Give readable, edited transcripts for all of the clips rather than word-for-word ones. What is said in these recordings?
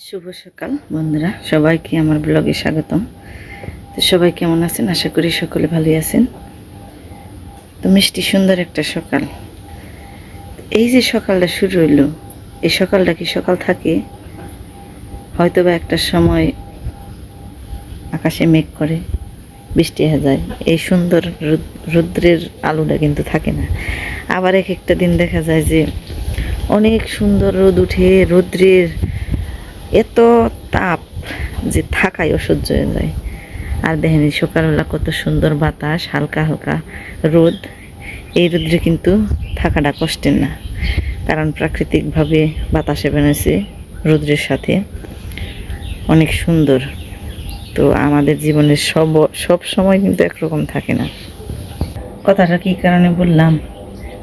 শুভ সকাল বন্ধুরা, সবাইকে আমার ব্লগে স্বাগতম। তো সবাই কেমন আছেন? আশা করি সকলে ভালোই আছেন। তো মিষ্টি সুন্দর একটা সকাল। এই যে সকালটা শুরু হইল, এই সকালটা কি সকাল থাকে? হয়তো বা একটা সময় আকাশে মেঘ করে, বৃষ্টি হয়ে যায়, এই সুন্দর রৌদ্রের আলোটা কিন্তু থাকে না। আবার এক একটা দিন দেখা যায় যে অনেক সুন্দর রোদ উঠে, রৌদ্রের এত তাপ যে থাকাই অসহ্য হয়ে যায়। আর দেখেন সকালবেলা কত সুন্দর বাতাস, হালকা হালকা রোদ। এই রোদ্রে কিন্তু থাকাটা কষ্টের না, কারণ প্রাকৃতিকভাবে বাতাসে বেরোছে রৌদ্রের সাথে, অনেক সুন্দর। তো আমাদের জীবনের সব সময় কিন্তু একরকম থাকে না। কথাটা কী কারণে বললাম,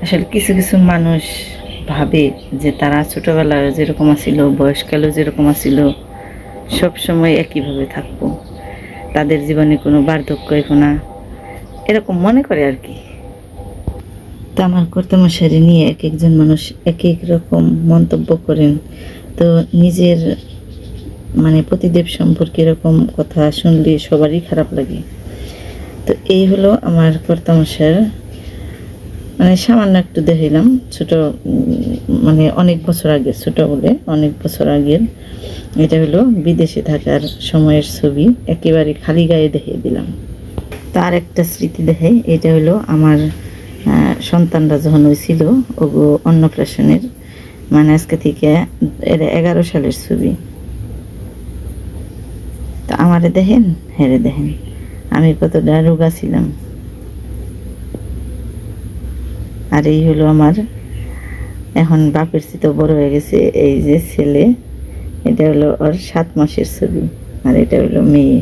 আসলে কিছু কিছু মানুষ ভাবে যে তারা ছোটোবেলায় যেরকম আছিল, বয়সকালেও যেরকম আছিল, সব সময় একইভাবে থাকবো, তাদের জীবনে কোনো বার্ধক্য হইব না, এরকম মনে করে আর কি। তো আমার কর্তামশারি নিয়ে এক একজন মানুষ এক এক রকম মন্তব্য করেন। তো নিজের পতিদেব সম্পর্কে এরকম কথা শুনলে সবারই খারাপ লাগে। তো এই হলো আমার কর্তামশার, সামান্য একটু দেখাইলাম, ছোট অনেক বছর আগে, ছোট বলে অনেক বছর আগের। এটা হলো বিদেশে থাকার সময়ের ছবি, একেবারে খালি গায়ে দেখিয়ে দিলাম। তো আর একটা স্মৃতি দেখে, এটা হলো আমার সন্তানরা যখন হয়েছিল ওগো অন্নপ্রাশনের, আজকে থেকে 11 সালের ছবি। তো আমারে দেখেন, হেরে দেখেন আমি কতটা রোগা ছিলাম। আর এই হলো আমার এখন বাপের চিতো বড় হয়ে গেছে, এই যে ছেলে, এটা হলো ওর 7 মাসের ছবি, আর এটা হলো মেয়ে।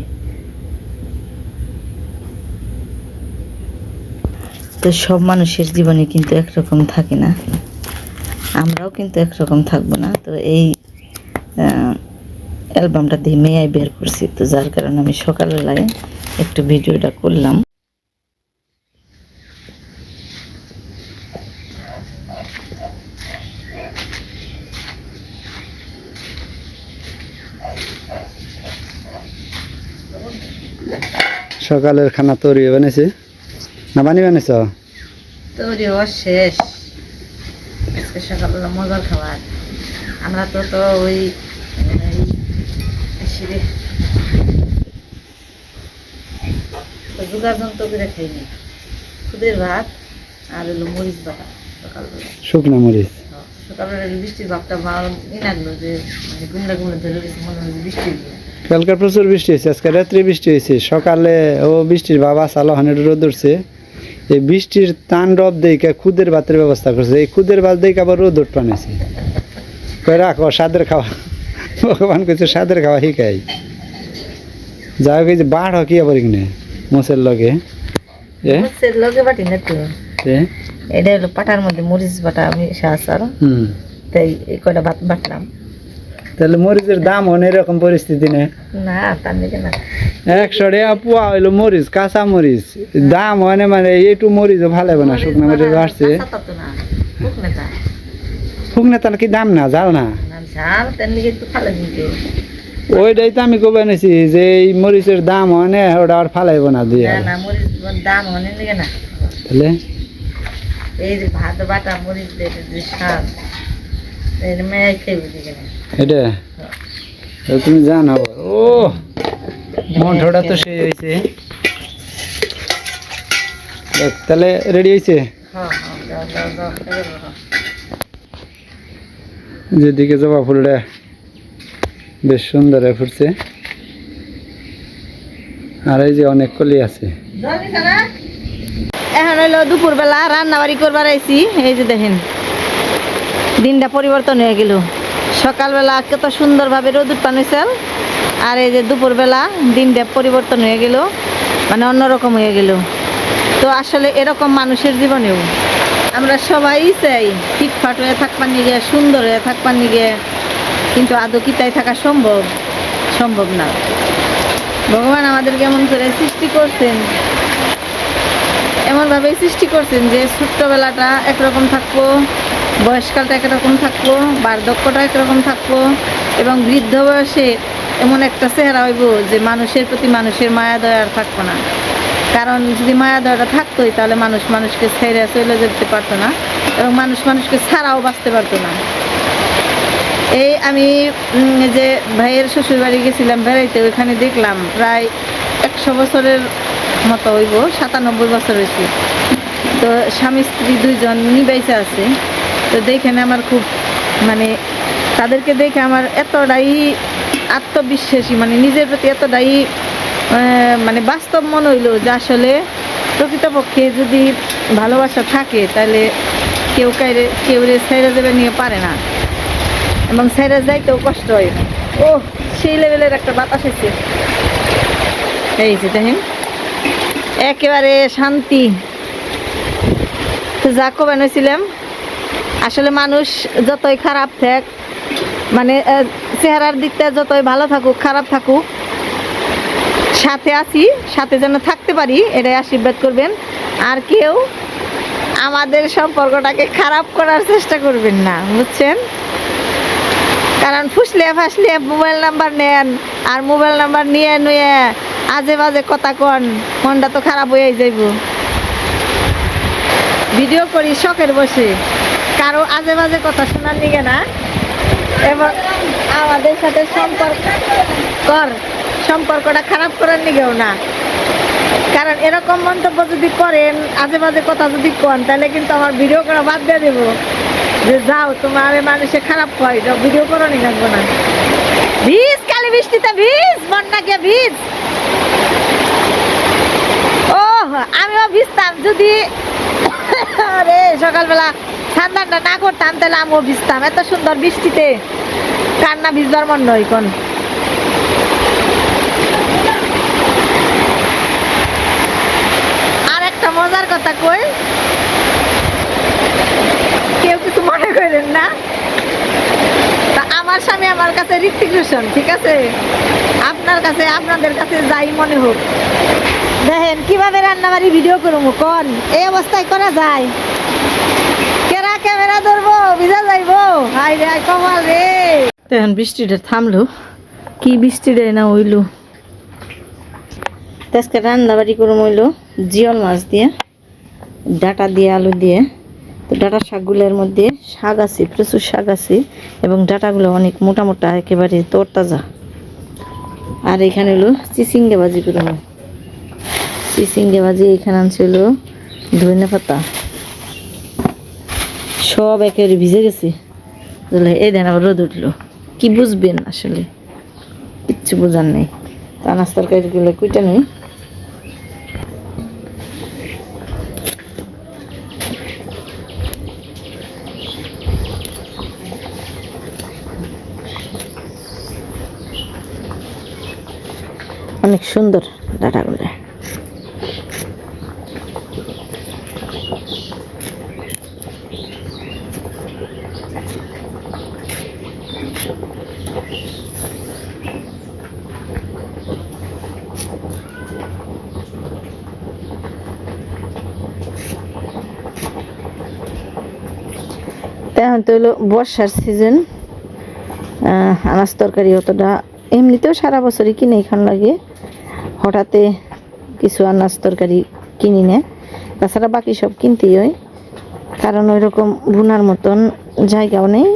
তো সব মানুষের জীবনে কিন্তু একরকম থাকে না, আমরাও কিন্তু একরকম থাকবো না। তো এই অ্যালবামটা দিয়ে মেয়াই বের করছি, তো যার কারণে আমি সকালবেলায় একটু ভিডিওটা করলাম। সকালের খানা তৈরি বানাইছে না বানি বানাইছ? তৈরি হওয়া শেষ। আজকে সকালবেলা মজার খাবার। আমরা তো ওই যোগাযন্ত্র করে খাইনি, খুদের ভাত আর হলো মরিচ বাটা সকালবেলা, শুকনা মরিচ। সকালবেলা বৃষ্টির ভাবটা ভালো লাগলো, যে গুমড়া গুমড়া ধরে গেছে, মনে হয় বৃষ্টি। কালকে প্রচুর বৃষ্টি হয়েছে, আজকে রাত্রে বৃষ্টি হয়েছে, সকালে ও বৃষ্টির বাবা সালো হানের রোদ উঠছে। এই বৃষ্টির তাণ্ডব দেখে খুদের ভাতের ব্যবস্থা করছে, এই খুদের ভাত দেখে আবার রোদ উঠ পানিছে, কই রাখো সাদের খাওয়া, ভগবান কইছে সাদের খাওয়া শিখাই। যা হোক, এই যে বাড় কি আবার কিনে মোসের লগে লগে বাটি না তো, এটা হলো পাটার মধ্যে মরিচ বাটা, আমি সার তাই এই কয়টা ভাত বাটলাম। তাহলে মরিচের দাম হন এরকম পরিস্থিতি নেই না, তার দিকে না, 100 টাকা পোয়া হইলো মরিচ, কাঁচা মরিচ দাম হয় না, একটু মরিচও ভালো হবে না, শুকনো মরিচ আসছে। শুকনো তাহলে কি দাম না, জাল না, ওইটাই তো আমি কবে এনেছি যে এই মরিচের দাম হয় না, ওটা আর ফালাইব না দিয়ে দাম অনেক না। তাহলে এই যে ভাত বাটা মরিচ দিয়ে স্বাদ, মেয়ে খেয়ে দিকে না এটা তুমি জানো। ও মন্ঠটা তো সেই হয়েছে, তাহলে রেডি হয়েছে। যেদিকে জবা ফুলটা বেশ সুন্দর ফুটছে, আর এই যে অনেক কলি আছে। এখন হইলো দুপুরবেলা রান্না বাড়ি করবার আইছি। এই যে দেখেন দিনটা পরিবর্তন হয়ে গেল, সকালবেলা কত সুন্দরভাবে রোদ উৎপান হয়েছিল, আর এই যে দুপুরবেলা দিনটা পরিবর্তন হয়ে গেল, অন্যরকম হয়ে গেল। তো আসলে এরকম মানুষের জীবনেও আমরা সবাই চাই ফিটফাট হয়ে থাকবার নিগে, সুন্দর হয়ে থাকবার নিগে, কিন্তু আদৌ কি তাই থাকা সম্ভব না। ভগবান আমাদেরকে এমন করে সৃষ্টি করছেন, এমনভাবেই সৃষ্টি করছেন যে ছোট্টবেলাটা একরকম থাকবো, বয়সকালটা একরকম থাকবো, বার্ধক্যটা একরকম থাকবো, এবং বৃদ্ধ বয়সে এমন একটা চেহারা হইব যে মানুষের প্রতি মানুষের মায়া দয়া আর থাকবো না। কারণ যদি মায়া দয়াটা থাকতোই তাহলে মানুষ মানুষকে ছেড়ে চলে যেতে পারতো না, এবং মানুষ মানুষকে ছাড়াও বাঁচতে পারতো না। এই আমি যে ভাইয়ের শ্বশুর বাড়ি গেছিলাম বেড়াইতে, ওইখানে দেখলাম প্রায় 100 বছরের মতো হইব, 97 বছর হয়েছে। তো স্বামী স্ত্রী দুইজন নিবাইসে আছে। তো দেখেন আমার খুব মানে তাদেরকে দেখে আমার এতটাই আত্মবিশ্বাসী, মানে নিজের প্রতি এতটাই মানে বাস্তব মনে হইলো যে আসলে প্রকৃতপক্ষে যদি ভালোবাসা থাকে তাহলে কেউ ছেড়ে দেবে নিয়ে পারে না, এবং ছেড়ে যাইতেও কষ্ট হয়। ও সেই লেভেলের একটা বাতাস এসে এই যে দেখেন একেবারে শান্তি। তো যা কবে নইছিলাম, আসলে মানুষ যতই খারাপ থাক, মানে চেহারার দিকটা যতই ভালো থাকুক খারাপ থাকুক, সাথে আছি, সাথে যেন থাকতে পারি, এটাই আশীর্বাদ করবেন। আর কেউ আমাদের সম্পর্কটাকে খারাপ করার চেষ্টা করবেন না, বুঝছেন? কারণ ফুসলে ফাসলে মোবাইল নাম্বার নেন, আর মোবাইল নাম্বার নিয়ে নিয়ে আজে বাজে কথা কন, মনটা তো খারাপ হয়ে যাইব। ভিডিও করি শখের বসে, কারো আজে বাজে কথা শোনার নিগে না, এবং আমাদের সাথে সম্পর্কটা খারাপ করার নিগেও না। কারণ এরকম মন্তব্য যদি করেন, আজে বাজে কথা যদি কন, তাহলে কিন্তু আমার ভিডিও করা বাদ দিয়ে দেবো, যে যাও তোমার মানুষে খারাপ হয়, ভিডিও করো নি লাগবো না। ভিজ কালি বৃষ্টিতে ভিজ, বন্যা গিয়ে ভিজ। ও আমিও ভিজতাম যদি আরে সকালবেলা ঠান্ডাটা না করতাম, তাহলে আমিও ভিজতাম। এত সুন্দর বৃষ্টিতে কার না ভিজবার মন নয় কোন। আর একটা মজার কথা কই, কেউ কিছু মনে করেন না, তা আমার স্বামী আমার কাছে ঋত্বিক রোশন, ঠিক আছে? আপনার কাছে, আপনাদের কাছে যাই মনে হোক। দেখেন কিভাবে রান্নাবাড়ি ভিডিও করবো কোন, এই অবস্থায় করা যায়? কেরা ক্যামেরা ধরবো, ভিজা যাইবো, হাই রে কমাল রে। এখন বৃষ্টিটা থামলো, কি বৃষ্টিটা না হইলো। আজকে রান্নাবাড়ি করবো হইলো জিওল মাছ দিয়ে, ডাটা দিয়ে, আলু দিয়ে। তো ডাটা শাকগুলোর মধ্যে শাক আছে, প্রচুর শাক আছে, এবং ডাটাগুলো অনেক মোটা মোটা, একেবারে তরতাজা। আর এখানে হলো চিচিঙ্গা ভাজি করবো। চিচিঙ্গা ভাজি এখানে আনছিল ধনে পাতা, সব একেবারে ভিজে গেছে। এই দেন আবার রোদ উঠলো, কি বুঝবেন আসলে, কিচ্ছু বোঝার নেই। তা নাস্তার কাজগুলো কুইটা নেই। অনেক সুন্দর ডাটাগুলো। এখন তো হলো বর্ষার সিজন, আনাজ তরকারি অতটা এমনিতেও সারা বছরই কিনে খান লাগে, হঠাৎ কিছু আনাজ তরকারি কিনি না, তাছাড়া বাকি সব কিনতেই হয়, কারণ ওই রকম ভুনার মতন জায়গাও নেই।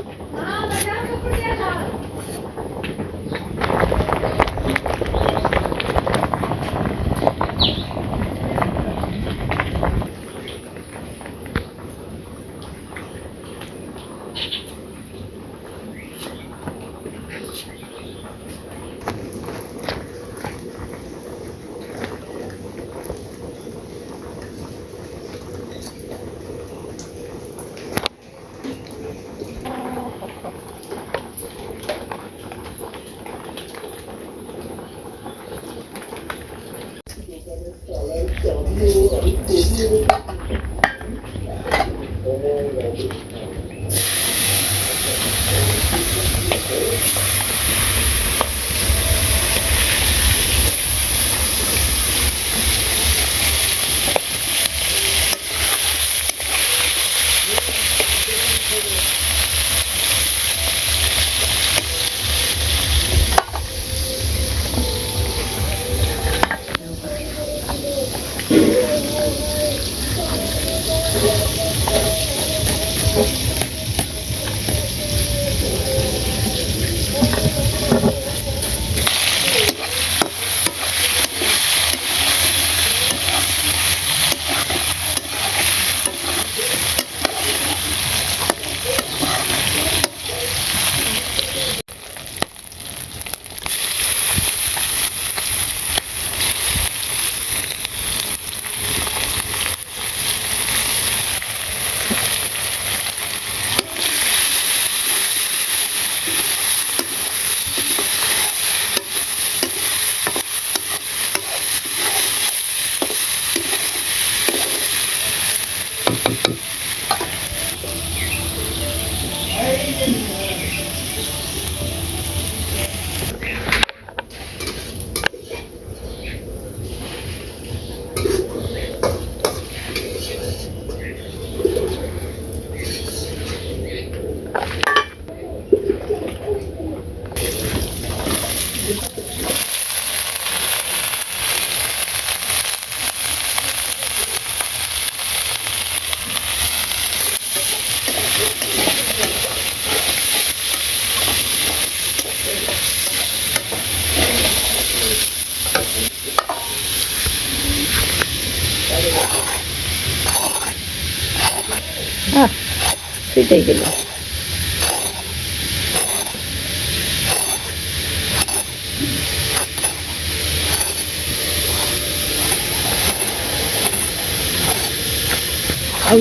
সেটাই গেল।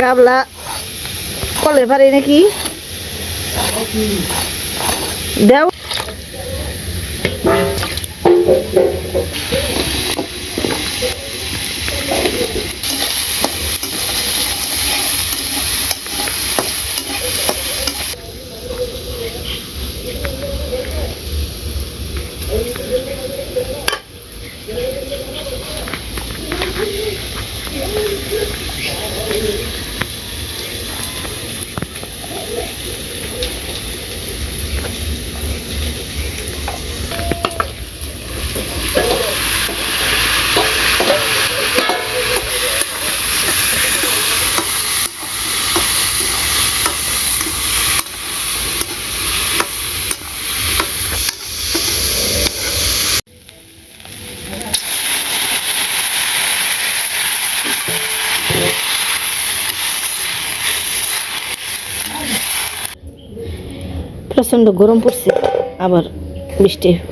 গাবলা কলে পারে নাকি দেও। প্রচন্ড গরম পড়ছে, আবার বৃষ্টি হইব।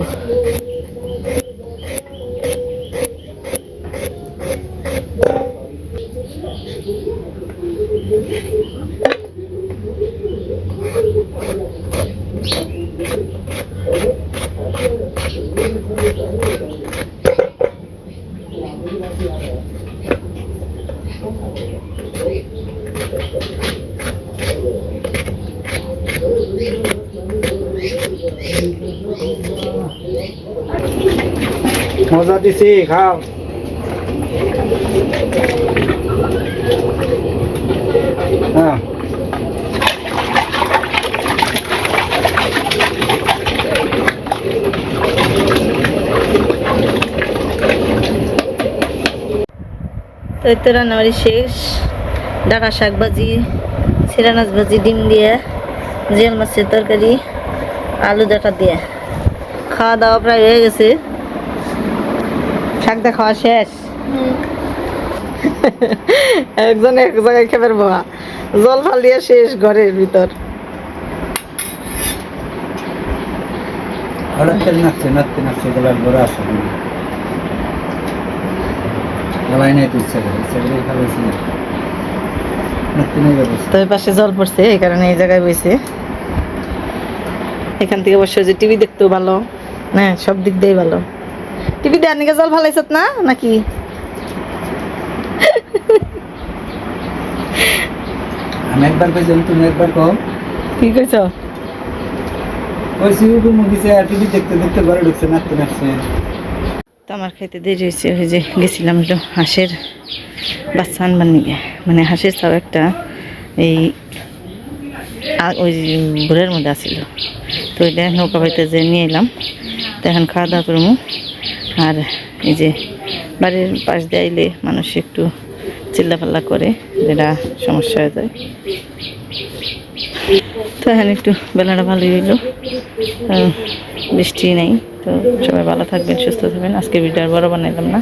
মজা দিছি, খাও। হ্যাঁ তো এই তো রান্নাবাড়ি শেষ। ডাঁটা শাক ভাজি, সিরানাস ভাজি, ডিম দিয়ে, জিয়াল মাছের তরকারি, আলু ডাঁটা দিয়ে খাওয়া দাওয়া প্রায় হয়ে গেছে। শাক দা খাওয়া শেষ। একজন এক জায়গায় খেপের বাবা জল ফালিয়ে শেষ ঘরের ভিতর। হঠাৎ করে নাচছে নাচতে নাচতে গলার বড় আসে গলায় নাই তো ইচ্ছা করে খাওয়াইছি নাচতে নেই ব্যবস্থা। তো এই পাশে জল পড়ছে, এই কারণে এই জায়গায় বসে। এখান থেকে অবশ্য যে টিভি দেখতেও ভালো, হ্যাঁ সব দিক দিয়েই ভালো। টিভি দেওয়ার নিকে জল ফালাইছত না নাকি? আমি একবার কইছি, তুমি একবার কও। কি কইছ? কইছি উঠু মুগিছে আর টিভি দেখতে দেখতে ঘরে ঢুকছে নাচতে নাচতে। তো আমার খাইতে দেরি হয়েছে, ওই যে গেছিলাম একটু হাঁসের বাচ্চা আনবার নিকে, মানে হাঁসের তাও একটা এই ওই ঘরের মধ্যে আসছিল, তো ওইটা নৌকা বাড়িতে যে নিয়ে এলাম। তো এখন খাওয়া দাওয়া করবো। আর এই যে বাড়ির পাশ দিয়ে আইলে মানুষ একটু চিল্লাপাল্লা করে, যেটা সমস্যা হয়ে যায়। তো এখন একটু বেলাটা ভালোই হইলো, বৃষ্টি নেই। তো সবাই ভালো থাকবেন, সুস্থ থাকবেন। আজকে ভিডিও আর বড় বানাইলাম না।